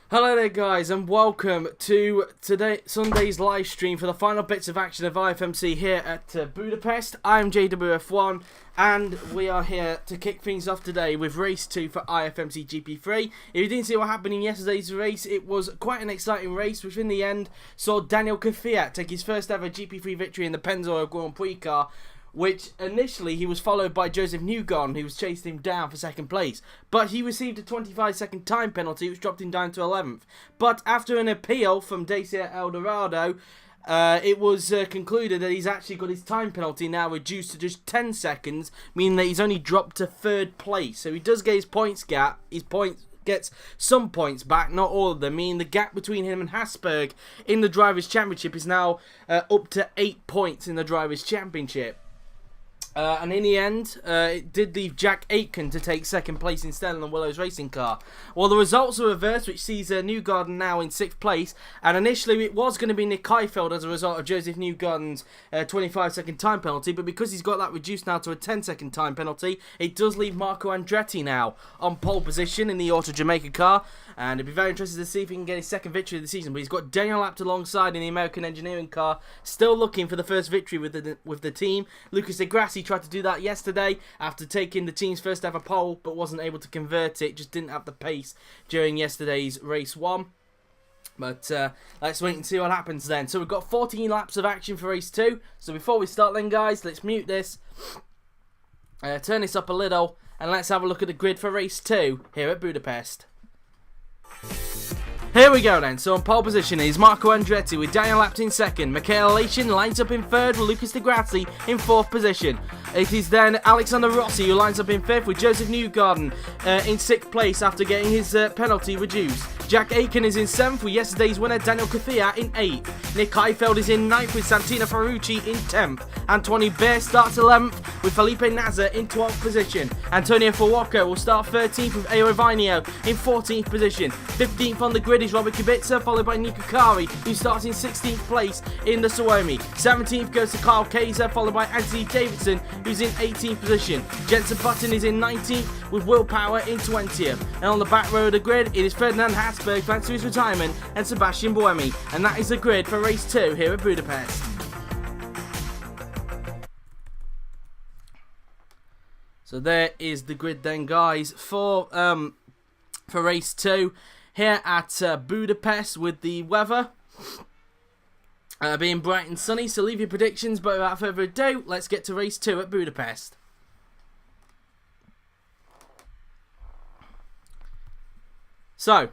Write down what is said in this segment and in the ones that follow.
Hello there guys and welcome to Sunday's live stream for the final bits of action of IFMC here at Budapest. I'm JWF1 and we are here to kick things off today with race 2 for IFMC GP3. If you didn't see what happened in yesterday's race, it was quite an exciting race which in the end saw Daniil Kvyat take his first ever GP3 victory in the Pennzoil Grand Prix car, which initially he was followed by Josef Newgarden, who was chasing him down for second place. But he received a 25-second time penalty, which dropped him down to 11th. But after an appeal from Dacia Dorado, it was concluded that he's actually got his time penalty now reduced to just 10 seconds, meaning that he's only dropped to 3rd place. So he does get his points gap, gets some points back, not all of them, meaning the gap between him and Habsburg in the Drivers' Championship is now up to 8 points in the Drivers' Championship. And in the end, it did leave Jack Aitken to take 2nd place instead in the Willows racing car. Well, the results are reversed, which sees Newgarden now in 6th place. And initially, it was going to be Nick Heidfeld as a result of Josef Newgarden's 25-second time penalty. But because he's got that reduced now to a 10-second time penalty, it does leave Marco Andretti now on pole position in the Auto Jamaica car. And it'd be very interesting to see if he can get his 2nd victory of the season. But he's got Daniil lapped alongside in the American engineering car, still looking for the first victory with the team. Lucas Grassi tried to do that yesterday after taking the team's first ever pole, but wasn't able to convert it. Just didn't have the pace during yesterday's race 1. But let's wait and see what happens then. So we've got 14 laps of action for race 2. So before we start then, guys, let's mute this, turn this up a little, and let's have a look at the grid for race 2 here at Budapest. Here we go then. So on pole position is Marco Andretti with Daniil lapped in 2nd. Michael Leishin lines up in 3rd with Lucas Grassi in 4th position. It is then Alexander Rossi who lines up in 5th with Josef Newgarden in 6th place after getting his penalty reduced. Jack Aitken is in 7th with yesterday's winner Daniil Kvyat in 8th. Nick Heidfeld is in 9th with Santino Ferrucci in 10th. Antonio Bear starts 11th with Felipe Nasr in 12th position. Antonio Fuoco will start 13th with Aerovinio in 14th position. 15th on the grid is Robert Kubica, followed by Nico Kari, who starts in 16th place in the Buemi. 17th goes to Carl Kaiser, followed by Anthony Davidson, who's in 18th position. Jenson Button is in 19th with Willpower in 20th. And on the back row of the grid, it is Ferdinand Habsburg thanks to his retirement and Sébastien Buemi. And that is the grid for race 2 here at Budapest. So there is the grid then, guys, for race 2 here at Budapest, with the weather being bright and sunny. So leave your predictions, but without further ado, let's get to race 2 at Budapest. So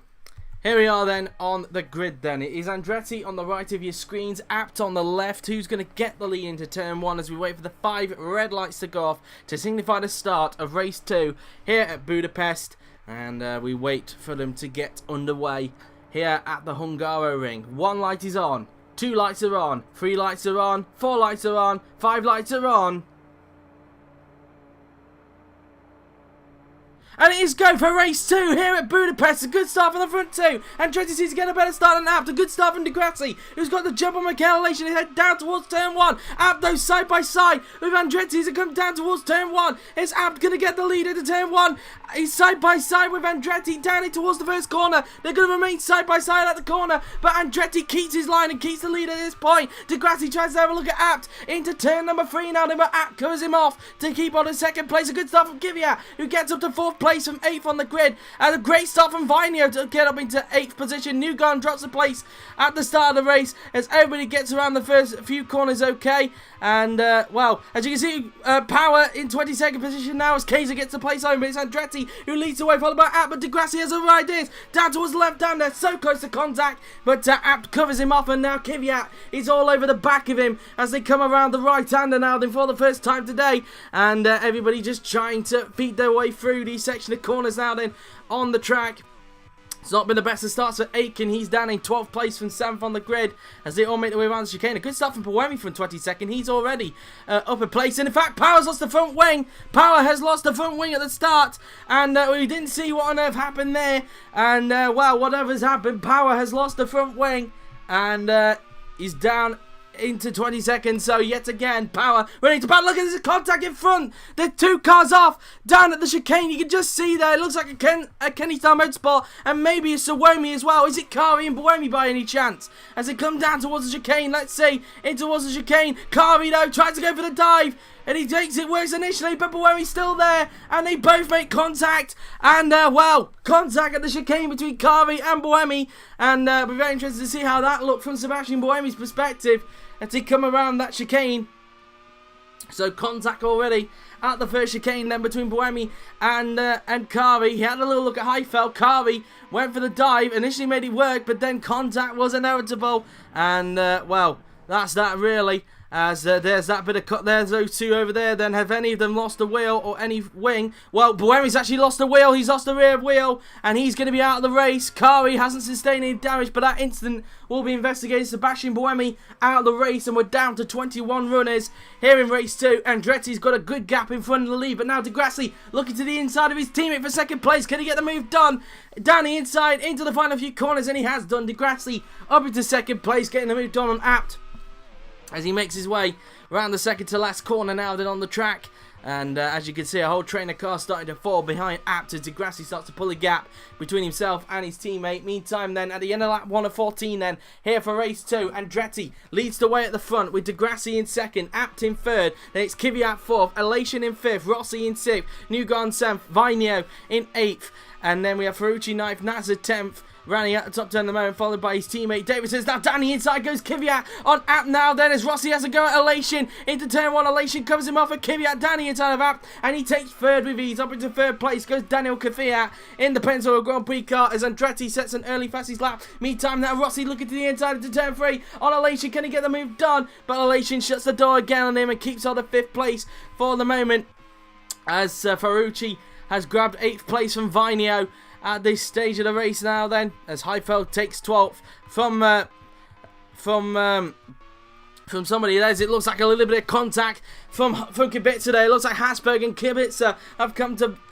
here we are then on the grid then. It is Andretti on the right of your screens, Abt on the left, who's going to get the lead into turn 1 as we wait for the 5 red lights to go off to signify the start of race 2 here at Budapest. And we wait for them to get underway here at the Hungaroring. 1 light is on, 2 lights are on, 3 lights are on, 4 lights are on, 5 lights are on. And it is go for race 2 here at Budapest. A good start from the front 2. Andretti seems to get a better start than Abt. A good start from Grassi, who's got the jump on Michael Leishin. He head down towards turn 1. Abt though side by side with Andretti as it comes down towards turn 1. Is Abt going to get the lead into turn 1? He's side by side with Andretti down in towards the first corner. They're going to remain side by side at the corner, but Andretti keeps his line and keeps the lead at this point. Grassi tries to have a look at Abt into turn number 3 now, but Abt covers him off to keep on in 2nd place. A good start from Kvyat, who gets up to 4th place from 8th on the grid, and a great start from Vinio to get up into 8th position. Newgarden drops a place at the start of the race as everybody gets around the first few corners okay. And well, as you can see, Power in 22nd position now as Kaiser gets the place home, but it's Andretti who leads the way, followed by Abt, but Grassi has other ideas down towards the left hand. They're so close to contact, but Abt covers him off, and now Kvyat is all over the back of him as they come around the right hander now then for the first time today, and everybody just trying to feed their way through the section of corners now then on the track. It's not been the best of starts for Aitken. He's down in 12th place from 7th on the grid as they all make their way around the chicane. A good start from Buemi from 22nd. He's already up a place. And in fact, Power's lost the front wing. Power has lost the front wing at the start. And we didn't see what on earth happened there. And, well, whatever's happened, Power has lost the front wing. And he's down into 20 seconds. So yet again, Power running to Power. Look at this contact in front. They're 2 cars off down at the chicane. You can just see there. It looks like a Kennystar Motorsport and maybe a Buemi as well. Is it Kari and Buemi by any chance? As they come down towards the chicane, let's see, in towards the chicane. Kari though tries to go for the dive. And he takes it worse initially, but Buemi's still there. And they both make contact. And, well, contact at the chicane between Kari and Buemi. And it'll be very interesting to see how that looked from Sébastien Buemi's perspective as he come around that chicane. So, contact already at the first chicane then between Buemi and Kari. He had a little look at Heidfeld. Kari went for the dive. Initially made it work, but then contact was inevitable. And, well, that's that really. As there's that bit of cut, there's those 2 over there. Then have any of them lost a wheel or any wing? Well, Buemi's actually lost a wheel. He's lost the rear wheel and he's going to be out of the race. Kari hasn't sustained any damage, but that incident will be investigated. Sébastien Buemi out of the race and we're down to 21 runners here in race 2. Andretti's got a good gap in front of the lead, but now Grassi looking to the inside of his teammate for second place. Can he get the move done? Daniil inside into the final few corners and he has done. Grassi up into second place, getting the move done on Apt as he makes his way around the second to last corner now then on the track. And as you can see, a whole train of cars starting to fall behind Apt as Grassi starts to pull a gap between himself and his teammate. Meantime then, at the end of lap 1 of 14 then, here for race 2, Andretti leads the way at the front with Grassi in second, Apt in third, then it's Kvyat 4th, Elation in 5th, Rossi in 6th, Newgarden 7th, Vinio in 8th, and then we have Ferrucci 9th, Nasr 10th, running at the top turn at the moment, followed by his teammate David. Says now Danny inside goes Kvyat on Apt now. Then as Rossi has a go at Elation into turn 1, Elation covers him off at Kvyat. Danny inside of Apt and he takes third with ease. Up into third place goes Daniil Kvyat in the Pennzoil Grand Prix car as Andretti sets an early fastest lap. Meantime now Rossi looking to the inside into turn 3 on Elation. Can he get the move done? But Elation shuts the door again on him and keeps on the 5th place for the moment as Ferrucci has grabbed 8th place from Vinio at this stage of the race now then, as Heidfeld takes 12th from somebody there. It looks like a little bit of contact from Kubica there. It looks like Habsburg and Kubica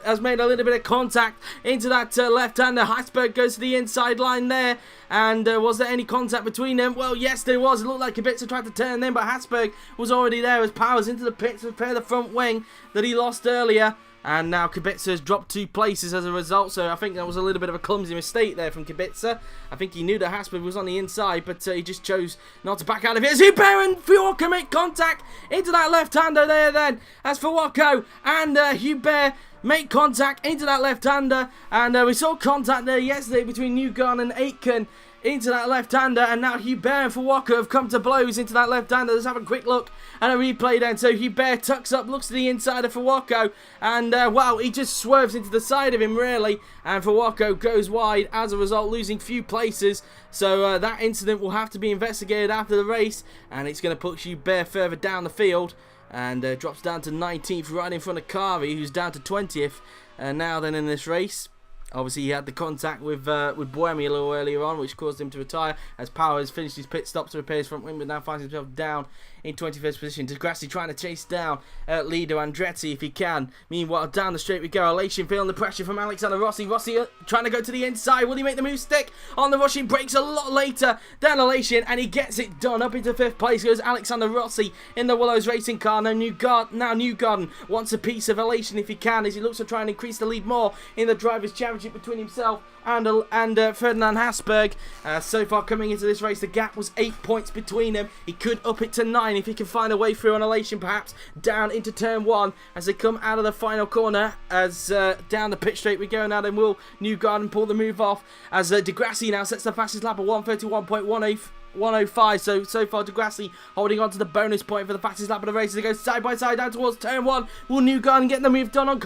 has made a little bit of contact into that left-hander. Habsburg goes to the inside line there. And was there any contact between them? Well, yes, there was. It looked like Kubica tried to turn them, but Habsburg was already there as Powers into the pits to repair the front wing that he lost earlier. And now Kubica has dropped 2 places as a result, so I think that was a little bit of a clumsy mistake there from Kubica. I think he knew that Habsburg was on the inside, but he just chose not to back out of it. As Hubert and Fuoco make contact into that left-hander there then, as Fuoco and Hubert make contact into that left-hander. And we saw contact there yesterday between Newgarden and Aitken into that left-hander, and now Hubert and Fuoco have come to blows into that left-hander. Let's have a quick look and a replay then. So Hubert tucks up, looks to the inside of Fuoco, and wow, he just swerves into the side of him really, and Fuoco goes wide as a result, losing few places. So that incident will have to be investigated after the race, and it's going to push Hubert further down the field and drops down to 19th right in front of Kari, who's down to 20th now then in this race. Obviously, he had the contact with Buemi a little earlier on, which caused him to retire as Powers finished his pit stop to repair his front wing, but now finds himself down in 21st position. Grassi trying to chase down leader Andretti if he can. Meanwhile, down the straight we go. Elation feeling the pressure from Alexander Rossi. Rossi trying to go to the inside. Will he make the move stick on the rushing brakes a lot later than Elation, and he gets it done. Up into 5th place goes Alexander Rossi in the Willows racing car. Now Newgarden wants a piece of Elation if he can, as he looks to try and increase the lead more in the Drivers' Championship between himself and Ferdinand Habsburg. So far coming into this race, the gap was 8 points between them. He could up it to 9 if he can find a way through on Elation, perhaps down into turn 1 as they come out of the final corner. As down the pit straight we go now, then will Newgarden pull the move off as Grassi now sets the fastest lap of 1:31.105. So far Grassi holding on to the bonus point for the fastest lap of the race as they go side by side down towards turn 1. Will Newgarden get the move done on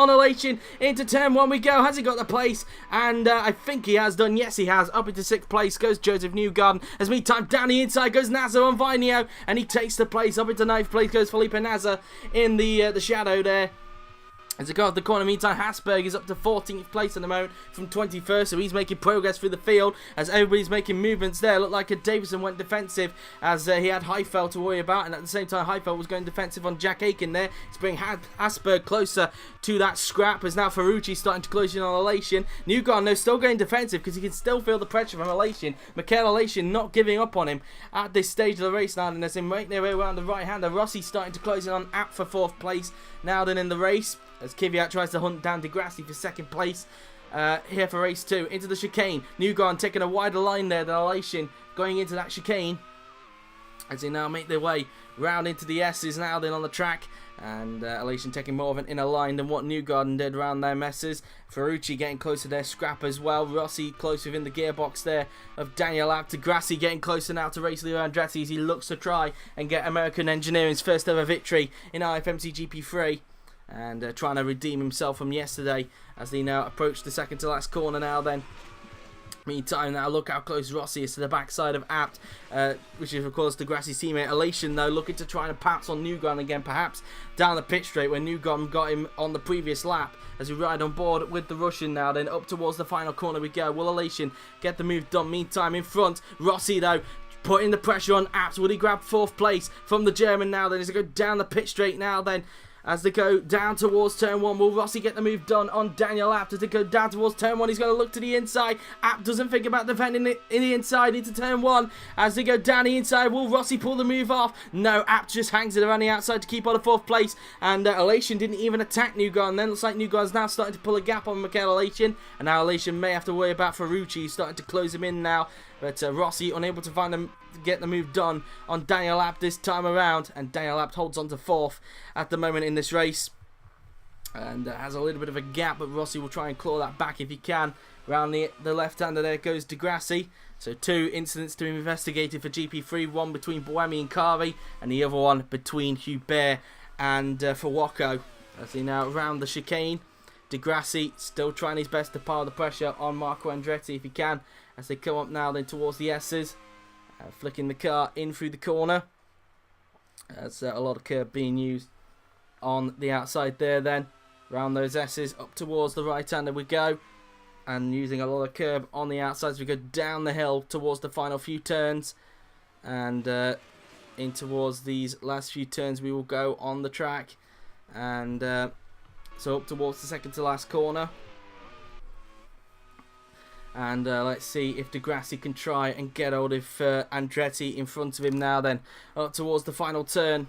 Elation? Into turn 1 we go. Has he got the place? And I think he has done. Yes, he has. Up into 6th place goes Josef Newgarden. As meantime down the inside goes Nasr on Vinio, and he takes the place. Up into 9th place goes Felipe Nasr in the shadow there. As they go up the corner, meantime, Habsburg is up to 14th place at the moment from 21st, so he's making progress through the field as everybody's making movements there. Looked like a Davison went defensive as he had Heidfeld to worry about, and at the same time, Heidfeld was going defensive on Jack Aitken there. It's bringing Habsburg closer to that scrap as now Ferrucci starting to close in on Elation. Newgarden, though, still going defensive because he can still feel the pressure from Elation. Elation not giving up on him at this stage of the race now, and as they make their way around the right-hander, Rossi starting to close in on Abt for 4th place now then in the race, as Kvyat tries to hunt down Grassi for 2nd place here for race 2. Into the chicane. Newgarden taking a wider line there than Elation going into that chicane as they now make their way round into the S's now then on the track. And Elation taking more of an inner line than what Newgarden did around their messes. Ferrucci getting close to their scrap as well. Rossi close within the gearbox there of Daniil out to Grassi, getting closer now to race leader Andretti as he looks to try and get American Engineering's first ever victory in IFMC GP3. And trying to redeem himself from yesterday as they now approach the second to last corner now then. Meantime, now look how close Rossi is to the backside of Abt, which is of course the Grassi's teammate. Elation though looking to try and pounce on Newgarden again, perhaps down the pit straight where Newgarden got him on the previous lap as we ride on board with the Russian now. Then up towards the final corner we go. Will Elation get the move done? Meantime in front, Rossi though putting the pressure on Abt. Will he grab 4th place from the German now then as they go down the pit straight now then? As they go down towards turn 1, will Rossi get the move done on Daniil Abt? As they go down towards turn 1, he's going to look to the inside. Abt doesn't think about defending it in the inside into turn 1. As they go down the inside, will Rossi pull the move off? No, Abt just hangs it around the outside to keep on the 4th place. And Elation didn't even attack Newgarden. Then looks like Newgarden's now starting to pull a gap on Elation. And now Elation may have to worry about Ferrucci. He's starting to close him in now. But Rossi unable to get the move done on Daniil Abt this time around, and Daniil Abt holds on to 4th at the moment in this race and has a little bit of a gap, but Rossi will try and claw that back if he can. Round the left-hander there goes Grassi. So 2 incidents to be investigated for GP3, one between Buemi and Kvyat and the other one between Hubert and Ferrucci. As he now round the chicane, Grassi still trying his best to pile the pressure on Marco Andretti if he can, as they come up now then towards the S's. Flicking the car in through the corner. That's a lot of curb being used on the outside there then. Round those S's, up towards the right-hander we go. And using a lot of curb on the outside as we go down the hill towards the final few turns. And in towards these last few turns we will go on the track. And so up towards the second to last corner. And let's see if Grassi can try and get hold of Andretti in front of him now then. Up towards the final turn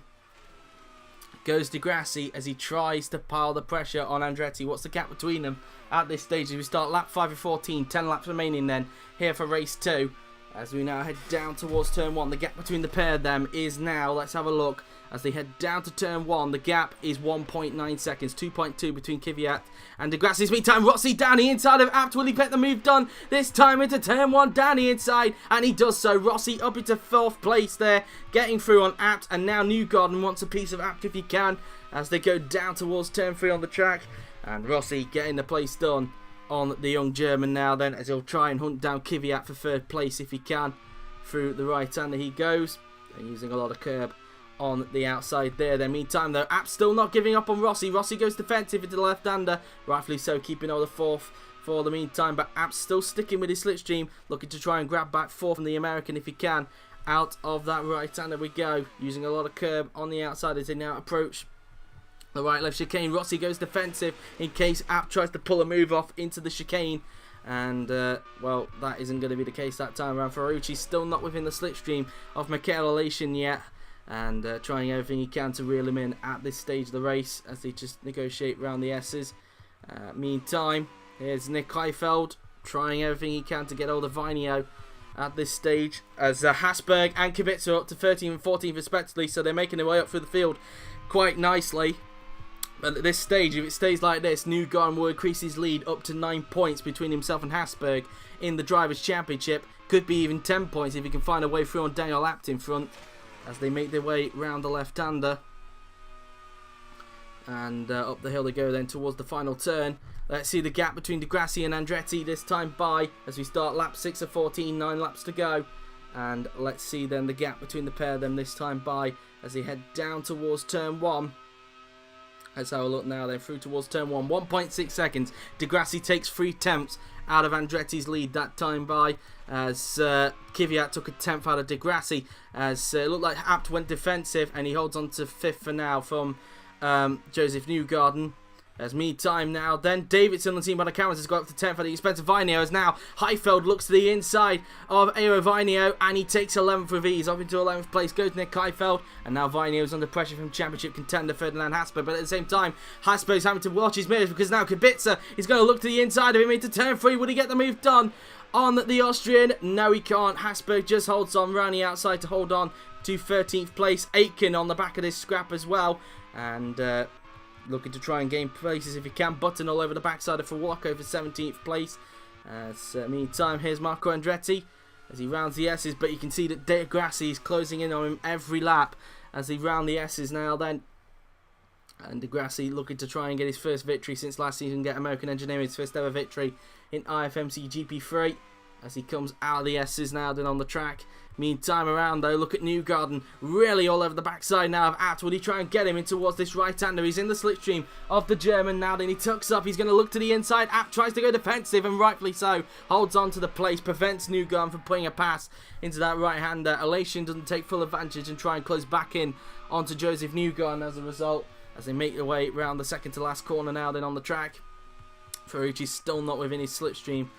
goes Grassi as he tries to pile the pressure on Andretti. What's the gap between them at this stage as we start lap 5 of 14, 10 laps remaining then here for race 2. As we now head down towards turn 1, the gap between the pair of them is now, let's have a look, as they head down to turn 1, the gap is 1.9 seconds, 2.2 between Kvyat and Grassi's. Meantime, Rossi down the inside of Abt. Will he get the move done? This time into turn 1, down the inside, and he does so. Rossi up into 4th place there, getting through on Abt, and now Newgarden wants a piece of Abt if he can, as they go down towards turn 3 on the track, and Rossi getting the place done on the young German now then, as he'll try and hunt down Kvyat for 3rd place if he can. Through the right-hander he goes, and using a lot of curb on the outside there. Then meantime though, Abt still not giving up on Rossi. Rossi goes defensive into the left-hander, rightfully so, keeping all the 4th for the meantime, but Abt still sticking with his slipstream, looking to try and grab back 4th from the American if he can. Out of that right-hander we go, using a lot of curb on the outside as they now approach the right-left chicane. Rossi goes defensive in case Abt tries to pull a move off into the chicane. And, well, that isn't going to be the case that time around. Ferrucci's still not within the slipstream of Elation yet. And trying everything he can to reel him in at this stage of the race as they just negotiate around the S's. Meantime, here's Nick Heidfeld trying everything he can to get hold of Vinio at this stage. As Habsburg and Kvyat are up to 13th and 14th respectively. So they're making their way up through the field quite nicely. But at this stage, if it stays like this, Newgarden will increase his lead up to 9 points between himself and Habsburg in the Drivers' Championship. Could be even 10 points if he can find a way through on Daniil Abt in front as they make their way round the left-hander. And up the hill they go then towards the final turn. Let's see the gap between Grassi and Andretti this time by as we start lap 6 of 14, 9 laps to go. And let's see then the gap between the pair of them this time by as they head down towards turn 1. Let's have a look now then, through towards turn 1, 1.6 seconds. Grassi takes 3/10 out of Andretti's lead that time by, as Kvyat took a 10th out of Grassi, as it looked like Abt went defensive, and he holds on to 5th for now from Josef Newgarden. As meantime now, then Davidson on the team by the cameras has got up to 10th at the expense of Vinio, as now Heidfeld looks to the inside of Aero Vinio, and he takes 11th with ease. Up into 11th place goes Nick Heidfeld, and now Vinio is under pressure from championship contender Ferdinand Habsburg, but at the same time Habsburg is having to watch his mirrors, because now Kubica is going to look to the inside of him into turn 3. Would he get the move done on the Austrian? No, he can't. Habsburg just holds on round the outside to hold on to 13th place. Aitken on the back of this scrap as well, and looking to try and gain places if he can. Button all over the backside of Ferrucci for 17th place. Meantime, here's Marco Andretti as he rounds the S's, but you can see that Grassi is closing in on him every lap as they round the S's now then. And Grassi looking to try and get his first victory since last season, get American Engineering's first ever victory in IFMC GP3 as he comes out of the S's now then on the track. Meantime around though, look at Newgarden really all over the backside now of Abt. Would he try and get him in towards this right-hander? He's in the slipstream of the German now, then he tucks up, he's going to look to the inside. Abt tries to go defensive, and rightfully so, holds on to the place, prevents Newgarden from putting a pass into that right-hander. Elation doesn't take full advantage and try and close back in onto Josef Newgarden as a result, as they make their way around the second to last corner now then on the track. Ferrucci's still not within his slipstream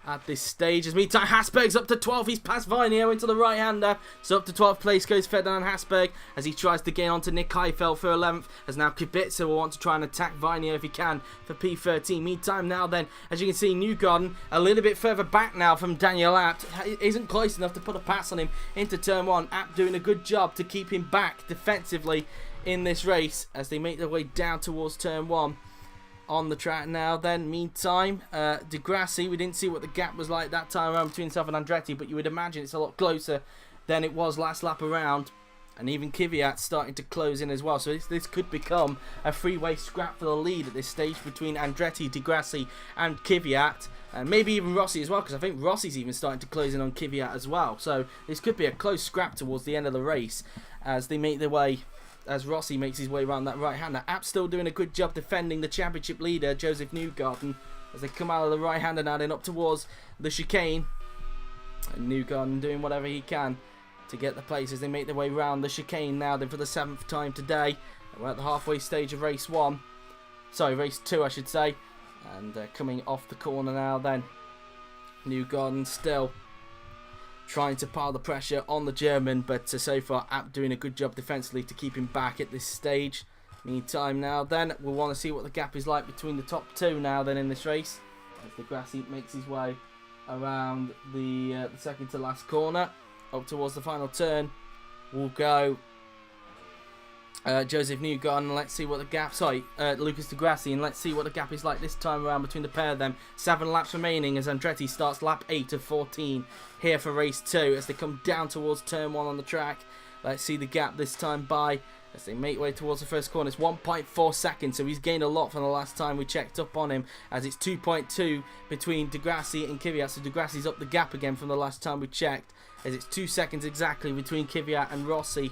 at this stage. As meantime, Habsburg's up to 12th. He's past Vinio into the right-hander. So up to 12th place goes Ferdinand Habsburg as he tries to gain onto Nick Heidfeld for 11th. As now Kubica will want to try and attack Vinio if he can for P13. Meantime now then, as you can see, Newgarden a little bit further back now from Daniil Abt. Isn't close enough to put a pass on him into turn 1. Abt doing a good job to keep him back defensively in this race as they make their way down towards turn 1. On the track now then. Meantime, Grassi, we didn't see what the gap was like that time around between himself and Andretti, but you would imagine it's a lot closer than it was last lap around. And even Kvyat starting to close in as well. So this could become a three-way scrap for the lead at this stage between Andretti, Grassi and Kvyat. And maybe even Rossi as well, because I think Rossi's even starting to close in on Kvyat as well. So this could be a close scrap towards the end of the race as they make their way, as Rossi makes his way around that right-hander. Abt still doing a good job defending the championship leader, Josef Newgarden, as they come out of the right-hander now, then up towards the chicane. And Newgarden doing whatever he can to get the place as they make their way around the chicane now, then for the 7th time today. We're at the halfway stage of race 1. Sorry, race 2 I should say. And coming off the corner now then. Newgarden still trying to pile the pressure on the German, but so far Abt doing a good job defensively to keep him back at this stage. Meantime now then, we'll want to see what the gap is like between the top 2 now then in this race, as the Grassi makes his way around the second to last corner up towards the final turn. We'll go Josef Newgarden, let's see what the gap, Lucas Grassi, and let's see what the gap is like this time around between the pair of them. 7 laps remaining as Andretti starts lap 8 of 14 here for race 2 as they come down towards turn 1 on the track. Let's see the gap this time by, as they make way towards the first corner. It's 1.4 seconds, so he's gained a lot from the last time we checked up on him, as it's 2.2 between Grassi and Kvyat, so Grassi's up the gap again from the last time we checked, as it's 2 seconds exactly between Kvyat and Rossi.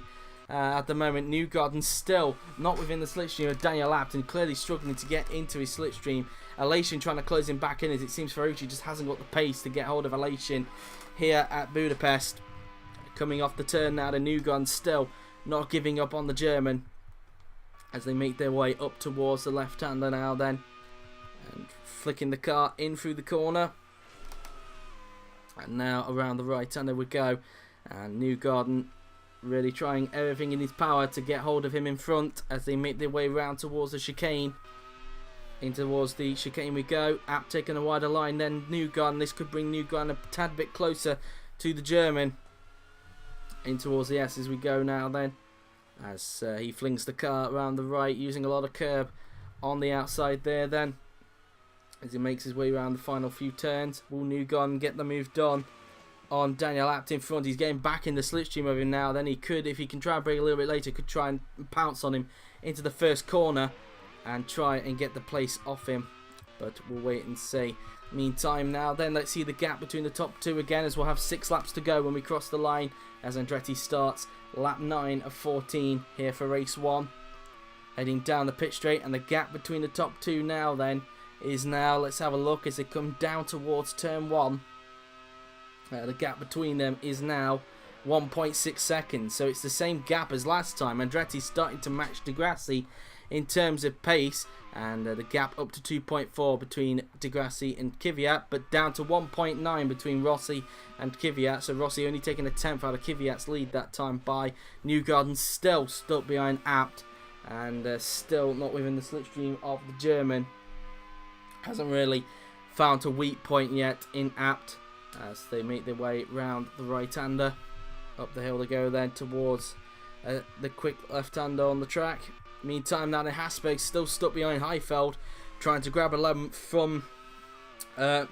At the moment, Newgarden still not within the slipstream of Daniil Abt and clearly struggling to get into his slipstream. Elation trying to close him back in, as it seems Ferrucci just hasn't got the pace to get hold of Elation here at Budapest. Coming off the turn now, the Newgarden still not giving up on the German as they make their way up towards the left-hander now then. And flicking the car in through the corner. And now around the right-hander we go. And Newgarden really trying everything in his power to get hold of him in front as they make their way round towards the chicane. In towards the chicane we go. Abt taking a wider line, then Newgarden. This could bring Newgarden a tad bit closer to the German. In towards the S as we go now then. As he flings the car around the right, using a lot of curb on the outside there then. As he makes his way around the final few turns. Will Newgarden get the move done on Daniil Abt in front? He's getting back in the slipstream of him now. Then he could, if he can try and break a little bit later, could try and pounce on him into the first corner and try and get the place off him. But we'll wait and see. Meantime now then, let's see the gap between the top 2 again, as we'll have 6 laps to go when we cross the line, as Andretti starts lap 9 of 14 here for race 1. heading down the pit straight, and the gap between the top two now then is now, let's have a look as they come down towards turn 1. The gap between them is now 1.6 seconds, so it's the same gap as last time. Andretti's starting to match Grassi in terms of pace, and the gap up to 2.4 between Grassi and Kvyat, but down to 1.9 between Rossi and Kvyat. So Rossi only taking a tenth out of Kvyat's lead that time by Newgarden, still stuck behind Abt, and still not within the slipstream of the German. Hasn't really found a weak point yet in Abt as they make their way round the right-hander. Up the hill they go then towards the quick left-hander on the track. Meantime, now the Habsburg still stuck behind Heidfeld, trying to grab 11th from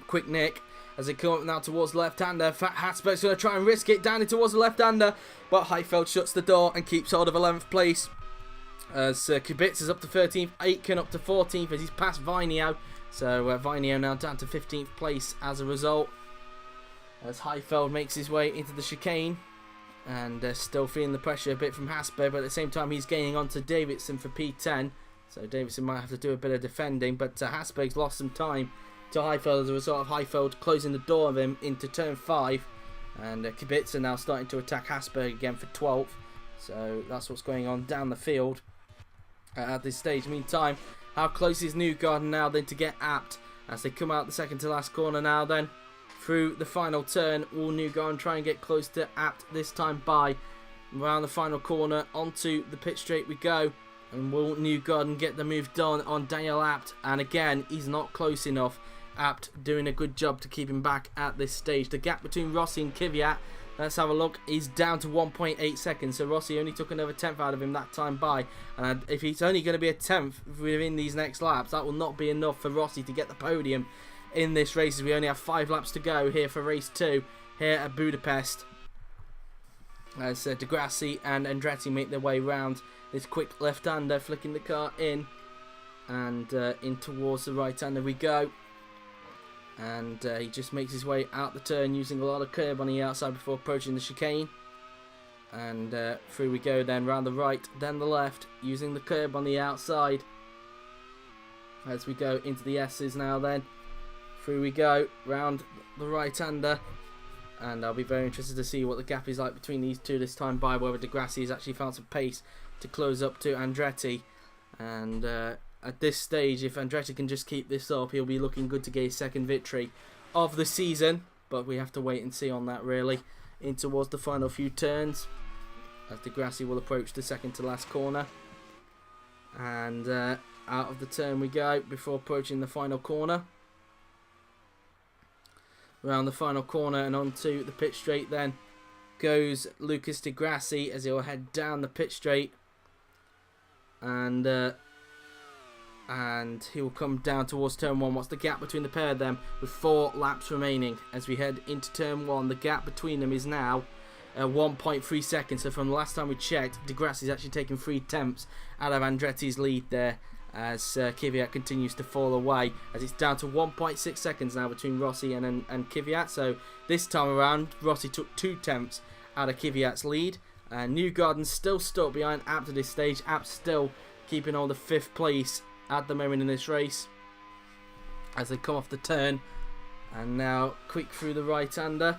Quick Nick as they come up now towards the left-hander. Habsburg's going to try and risk it down in towards the left-hander, but Heidfeld shuts the door and keeps hold of 11th place. As Kubica is up to 13th, Aitken up to 14th as he's past Vinio. So Vinio now down to 15th place as a result. As Heidfeld makes his way into the chicane. And still feeling the pressure a bit from Habsburg, but at the same time he's gaining on to Davidson for P10, so Davidson might have to do a bit of defending, but Habsburg's lost some time to Heidfeld as a result of Heidfeld closing the door of him into turn 5, and Kubica now starting to attack Habsburg again for 12th, so that's what's going on down the field at this stage. Meantime, how close is Newgarden now then to get Abt as they come out the second to last corner now then? Through the final turn, will Newgarden try and get close to Abt this time by around the final corner onto the pit straight we go, and will Newgarden get the move done on Daniil Abt? And again, he's not close enough. Abt doing a good job to keep him back at this stage. The gap between Rossi and Kvyat, let's have a look, is down to 1.8 seconds, so Rossi only took another tenth out of him that time by, and if he's only going to be a tenth within these next laps, that will not be enough for Rossi to get the podium in this race, as we only have 5 laps to go here for race 2 here at Budapest. As Grassi and Andretti make their way round this quick left-hander, flicking the car in and in towards the right-hander we go. And he just makes his way out the turn using a lot of curb on the outside before approaching the chicane. And through we go then, round the right, then the left, using the curb on the outside. As we go into the S's now then. Through we go, round the right-hander, and I'll be very interested to see what the gap is like between these two this time by, whether Grassi has actually found some pace to close up to Andretti. And at this stage, if Andretti can just keep this up, he'll be looking good to get his second victory of the season, but we have to wait and see on that really, in towards the final few turns, as Grassi will approach the second to last corner. And out of the turn we go before approaching the final corner. Around the final corner and onto the pit straight then goes Lucas Di Grassi as he'll head down the pit straight, and he will come down towards turn 1. What's the gap between the pair of them with 4 laps remaining as we head into turn 1? The gap between them is now 1.3 seconds, so from the last time we checked, Di Grassi's actually taken 3 tenths out of Andretti's lead there, as Kvyat continues to fall away, as it's down to 1.6 seconds now between Rossi and Kvyat. So this time around, Rossi took 2 tenths out of Kvyat's lead. Newgarden still stuck behind Abt at this stage. Abt still keeping on the 5th place at the moment in this race as they come off the turn. And now quick through the right-hander,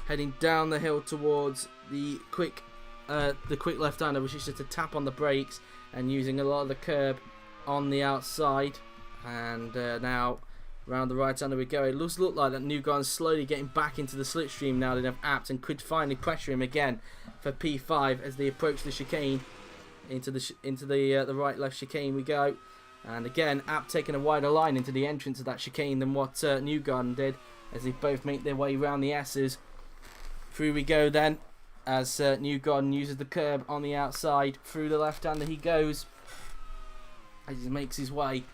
heading down the hill towards the quick left-hander, which is just a tap on the brakes and using a lot of the curb on the outside. And now round the right-hander we go. It looks like that Newgarden's slowly getting back into the slipstream now that they have Abt, and could finally pressure him again for P5 as they approach the chicane. Into the right-left chicane we go. And again, Abt taking a wider line into the entrance of that chicane than what Newgarden did, as they both make their way round the S's. Through we go then, as Newgarden uses the curb on the outside. Through the left-hander he goes, as he makes his way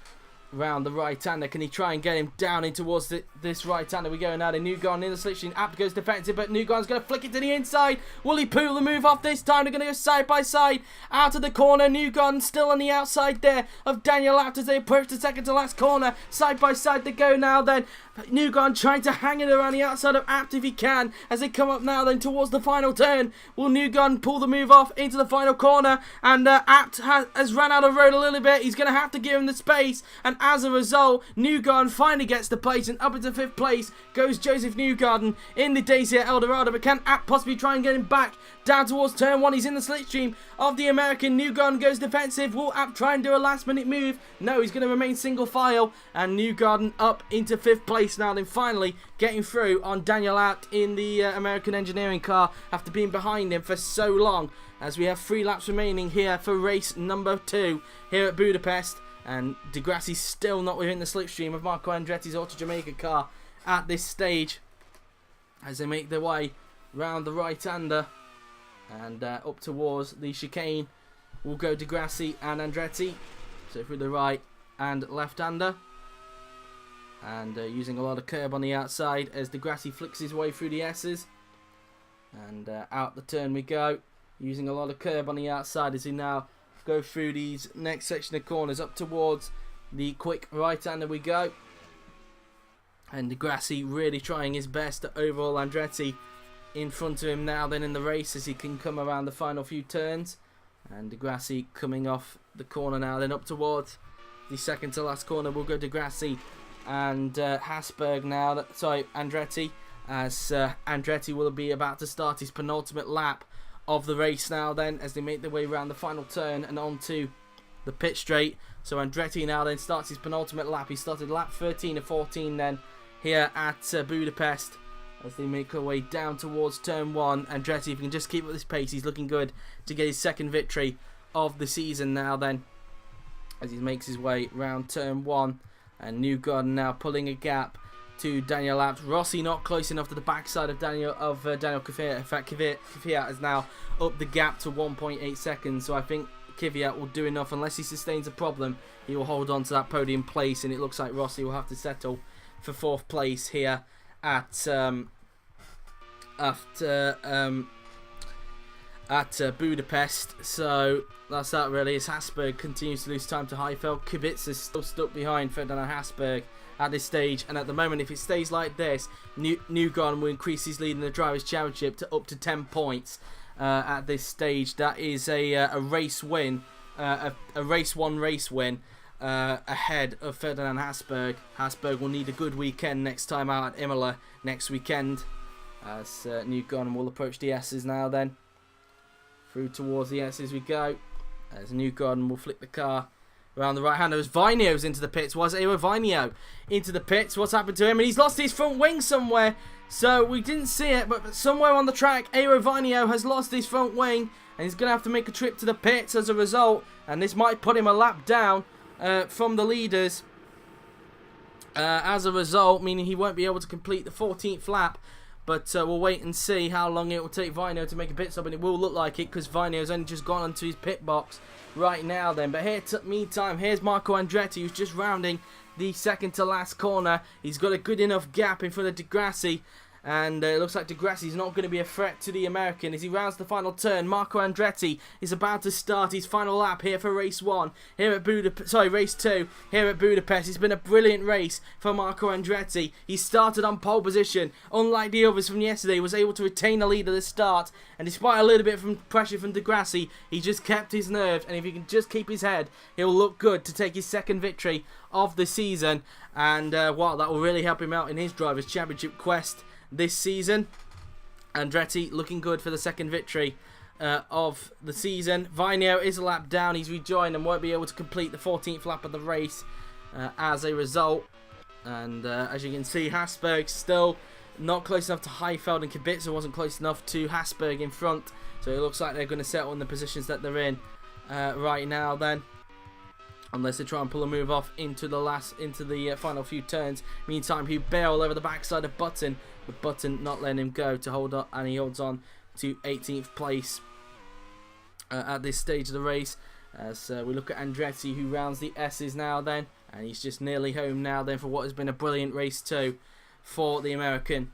round the right-hander. Can he try and get him down in towards this right-hander? We go now to Newgarden in the slipstream. Abt goes defensive, but Newgarden's going to flick it to the inside. Will he pull the move off this time? They're going to go side by side out of the corner. Newgarden still on the outside there of Daniil Abt as they approach the second to last corner. Side by side they go now then. Newgarden trying to hang it around the outside of Abt if he can, as they come up now then towards the final turn. Will Newgarden pull the move off into the final corner? And Abt has run out of road a little bit. He's going to have to give him the space, and as a result, Newgarden finally gets the place, and up into 5th place goes Josef Newgarden in the Dacia Dorado. But can Abt possibly try and get him back down towards turn 1? He's in the slipstream of the American. Newgarden goes defensive. Will Abt try and do a last minute move? No, he's going to remain single file, and Newgarden up into 5th place now, then finally getting through on Daniil out in the American engineering car after being behind him for so long, as we have 3 laps remaining here for race number 2 here at Budapest. And Grassi still not within the slipstream of Marco Andretti's Auto Jamaica car at this stage, as they make their way round the right-hander and up towards the chicane will go Grassi and Andretti. So through the right and left-hander, and using a lot of curb on the outside as Grassi flicks his way through the S's, and out the turn we go, using a lot of curb on the outside as he now go through these next section of corners up towards the quick right-hander we go, and Grassi really trying his best to overhaul Andretti in front of him now then in the race as he can come around the final few turns. And Grassi coming off the corner now then up towards the second to last corner will go Grassi and Habsburg now, Andretti, as Andretti will be about to start his penultimate lap of the race now then, as they make their way around the final turn and onto the pit straight. So Andretti now then starts his penultimate lap. He started lap 13 of 14 then here at Budapest, as they make their way down towards turn 1. Andretti, if he can just keep up this pace, he's looking good to get his second victory of the season now then, as he makes his way round turn 1. And Newgarden now pulling a gap to Daniil Abt. Rossi not close enough to the backside of Daniil Kvyat. In fact, Kvyat has now upped the gap to 1.8 seconds. So I think Kvyat will do enough. Unless he sustains a problem, he will hold on to that podium place. And it looks like Rossi will have to settle for 4th place here at Budapest. So that's that really, as Habsburg continues to lose time to Heidfeld. Kubica is still stuck behind Ferdinand Habsburg at this stage, and at the moment, if it stays like this, Newgarden will increase his lead in the Drivers' Championship to up to 10 points at this stage. That is a race win, a race 1 race win ahead of Ferdinand Habsburg. Habsburg will need a good weekend next time out at Imola next weekend, as Newgarden will approach the S's now then. Through towards the S's we go, as Newgarden will flick the car around the right hander as Vinio's into the pits. Was Eero Vinio into the pits? What's happened to him? And he's lost his front wing somewhere. So we didn't see it, but somewhere on the track, Eero Vinio has lost his front wing, and he's going to have to make a trip to the pits as a result. And this might put him a lap down from the leaders as a result, meaning he won't be able to complete the 14th lap. But we'll wait and see how long it will take Vinio to make a pit stop, and it will look like it because Vinio's only just gone onto his pit box right now then. But here, meantime, here's Marco Andretti, who's just rounding the second to last corner. He's got a good enough gap in front of Grassi, and it looks like Grassi's not going to be a threat to the American as he rounds the final turn. Marco Andretti is about to start his final lap here for race 1 here at race 2 here at Budapest. It's been a brilliant race for Marco Andretti. He started on pole position, unlike the others from yesterday. He was able to retain the lead at the start, and despite a little bit of pressure from Grassi, he just kept his nerve, and if he can just keep his head, he'll look good to take his second victory of the season. And wow, that will really help him out in his Drivers' Championship quest this season. Andretti looking good for the second victory of the season. Vinio is a lap down. He's rejoined and won't be able to complete the 14th lap of the race as a result. And as you can see, Habsburg still not close enough to Heidfeld, and Kubica wasn't close enough to Habsburg in front. So it looks like they're going to settle in the positions that they're in right now then, unless they try and pull a move off into the final few turns. Meantime, he bailed over the backside of Button, with Button not letting him go to hold up, and he holds on to 18th place at this stage of the race. As we look at Andretti, who rounds the S's now then, and he's just nearly home now then for what has been a brilliant race too for the American.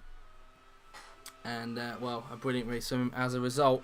And well, a brilliant race for him as a result,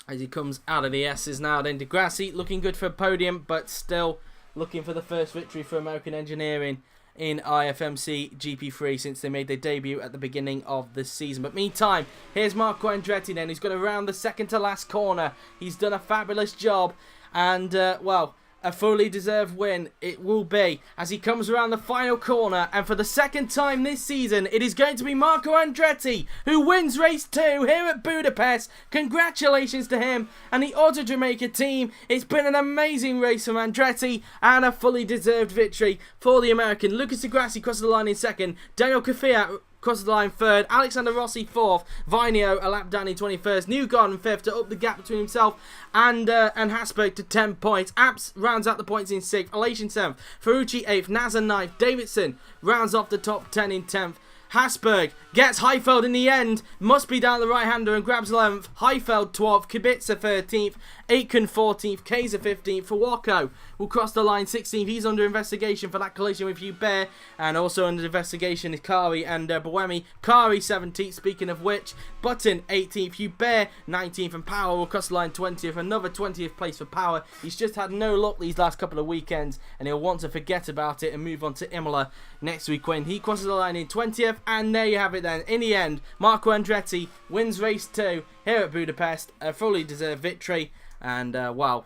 as he comes out of the S's now then. Grassi looking good for a podium, but still looking for the first victory for American Engineering in IFMC GP3 since they made their debut at the beginning of the season. But meantime, here's Marco Andretti then, who's going to round the second to last corner. He's done a fabulous job, and well, a fully deserved win it will be as he comes around the final corner, and for the second time this season it is going to be Marco Andretti who wins race 2 here at Budapest. Congratulations to him and the Auto Jamaica team. It's been an amazing race from Andretti and a fully deserved victory for the American. Lucas Grassi crosses the line in second, Daniil Kvyat crosses the line third, Alexander Rossi fourth, Vinio a lap down in 21st, Newgarden fifth to up the gap between himself and Habsburg to 10 points. Apps rounds out the points in 6th, Elation 7th, Ferrucci 8th, Nasr 9th, Davidson rounds off the top 10 in 10th. Habsburg gets Heidfeld in the end, must be down the right-hander and grabs 11th, Heidfeld 12th, Kubica 13th, Aitken 14th, Kaiser 15th, Fawako will cross the line 16th. He's under investigation for that collision with Hubert, and also under investigation is Kari and Buemi. Kari 17th, speaking of which, Button 18th, Hubert 19th, and Power will cross the line 20th. Another 20th place for Power. He's just had no luck these last couple of weekends, and he'll want to forget about it and move on to Imola next week when he crosses the line in 20th. And there you have it then. In the end, Marco Andretti wins race 2 here at Budapest. A fully deserved victory. And, wow,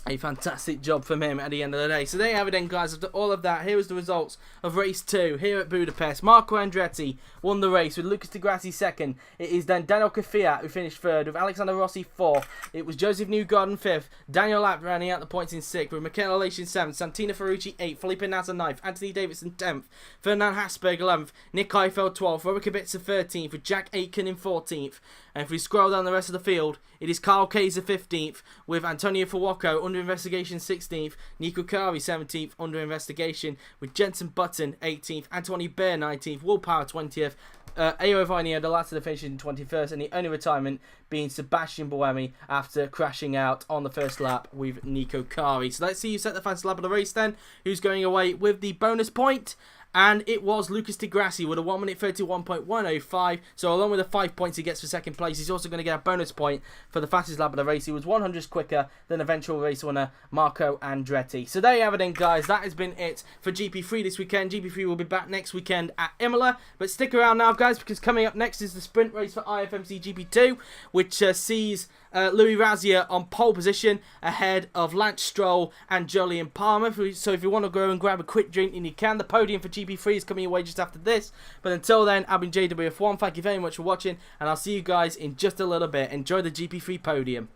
a fantastic job from him at the end of the day. So there you have it then, guys. After all of that, here is the results of race 2 here at Budapest. Marco Andretti won the race with Lucas Grassi second. It is then Daniil Kvyat who finished third with Alexander Rossi fourth. It was Josef Newgarden fifth. Daniel Lapp rounding out the points in sixth with Michael Elation seventh. Santino Ferrucci eighth. Felipe Nasr ninth. Anthony Davidson 10th. Ferdinand Habsburg 11th. Nick Heidfeld 12th. Robert Kubica 13th with Jack Aitken in 14th. And if we scroll down the rest of the field, it is Carl Kaiser 15th with Antonio Fawako under investigation 16th, Nico Kari 17th under investigation with Jenson Button 18th, Anthony Bear 19th, Will Power 20th, Ayo Vinio the last of the finish in 21st, and the only retirement being Sébastien Buemi after crashing out on the first lap with Nico Kari. So let's see who set the fastest lap of the race then, who's going away with the bonus point. And it was Lucas Grassi with a 1 minute 31.105. So along with the 5 points he gets for second place, he's also going to get a bonus point for the fastest lap of the race. He was 100 quicker than eventual race winner Marco Andretti. So there you have it then, guys. That has been it for GP3 this weekend. GP3 will be back next weekend at Imola. But stick around now, guys, because coming up next is the sprint race for IFMC GP2, which sees Louis Razia on pole position ahead of Lance Stroll and Jolyon Palmer. So if you want to go and grab a quick drink, then you can. The podium for GP3 is coming away just after this. But until then, I've been JWF1. Thank you very much for watching, and I'll see you guys in just a little bit. Enjoy the GP3 podium.